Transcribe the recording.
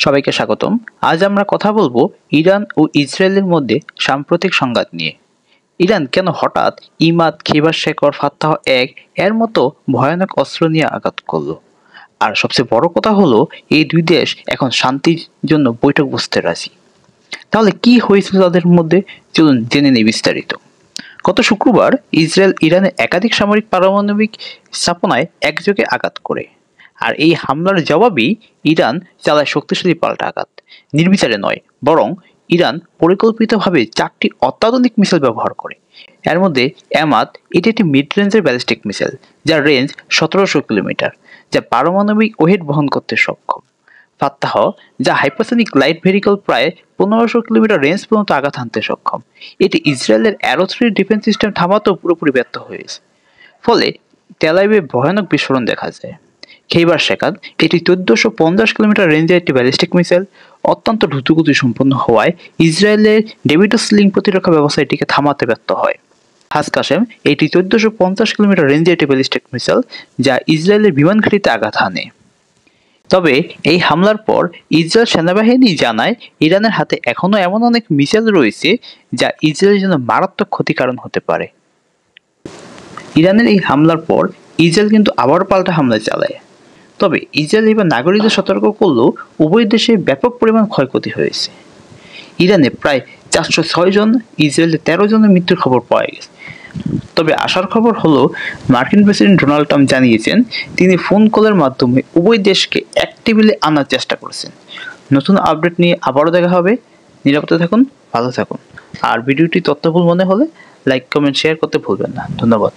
সবাইকে স্বাগতম। আজ আমরা কথা বলবো ইরান ও ইসরায়েলের মধ্যে সাম্প্রতিক সংঘাত নিয়ে। ইরান কেন হঠাৎ ইমাদ, খিবার শেকর, ফাত্তাহ এক এর মতো ভয়ানক অস্ত্র নিয়ে আঘাত করলো? আর সবচেয়ে বড় কথা হলো, এই দুই দেশ এখন শান্তির জন্য বৈঠক বসতে রাজি। তাহলে কি হয়েছিল তাদের মধ্যে? চলুন জেনে নেই বিস্তারিত। গত শুক্রবার ইসরায়েল ইরানের একাধিক সামরিক পারমাণবিক স্থাপনায় একযোগে আঘাত করে। আর এই হামলার জবাবেই ইরান চালায় শক্তিশালী পাল্টা আঘাত। নির্বিচারে নয়, বরং ইরান পরিকল্পিতভাবে 4টি অত্যাধুনিক মিসাইল ব্যবহার করে। এর মধ্যে এমাদ, এটি একটি মিড রেঞ্জের ব্যালিস্টিক মিসাইল যার রেঞ্জ 1700 কিলোমিটার, যা পারমাণবিক ওয়েট বহন করতে সক্ষম। ফাত্তাহ, যা হাইপারসনিক লাইট ভেহিকল, প্রায় 1500 কিলোমিটার রেঞ্জ পর্যন্ত আঘাত হানতে সক্ষম। এটি ইসরায়েলের অ্যারো 3 ডিফেন্স সিস্টেম থামাতেও পুরোপুরি ব্যর্থ হয়েছে। ফলে তেল আবিবে ভয়ানক বিস্ফোরণ দেখা যায়। খেইবার শেকাদ, এটি 1450 কিলোমিটার রেঞ্জের একটি ব্যালিস্টিক মিসাইল, অত্যন্ত দ্রুতগতি সম্পন্ন হওয়ায় ইসরায়েলের ডেভিড স্লিং প্রতিরক্ষা ব্যবস্থা এটিকে থামাতে ব্যর্থ হয়। হাজ কাসেম, এটি 1450 কিলোমিটার রেঞ্জের একটি ব্যালিস্টিক মিসাইল, যা ইসরায়েলের বিমান ঘাঁটিতে আঘাত হানে। তবে এই হামলার পর ইসরায়েল সেনাবাহিনী জানায়, ইরানের হাতে এখনো এমন অনেক মিসাইল রয়েছে যা ইসরায়েলের জন্য মারাত্মক ক্ষতির কারণ হতে পারে। ইরানের এই হামলার পর ইসরায়েল কিন্তু আবার পাল্টা হামলা চালায়। তবে ইসরায়েল এবার নাগরিকদের সতর্ক করলেও উভয় দেশে ব্যাপক পরিমাণ ক্ষয়ক্ষতি হয়েছে। ইরানে প্রায় 406 জন, ইসরায়েলে 13 জনের মৃত্যুর খবর পাওয়া গেছে। তবে আশার খবর হলো, মার্কিন প্রেসিডেন্ট ডোনাল্ড ট্রাম্প জানিয়েছেন তিনি ফোন কলের মাধ্যমে উভয় দেশকে এক টেবিলে আনার চেষ্টা করছেন। নতুন আপডেট নিয়ে আবারও দেখা হবে। নিরাপদে থাকুন, ভালো থাকুন। আর ভিডিওটি তথ্যবহুল মনে হলে লাইক, কমেন্ট, শেয়ার করতে ভুলবেন না। ধন্যবাদ।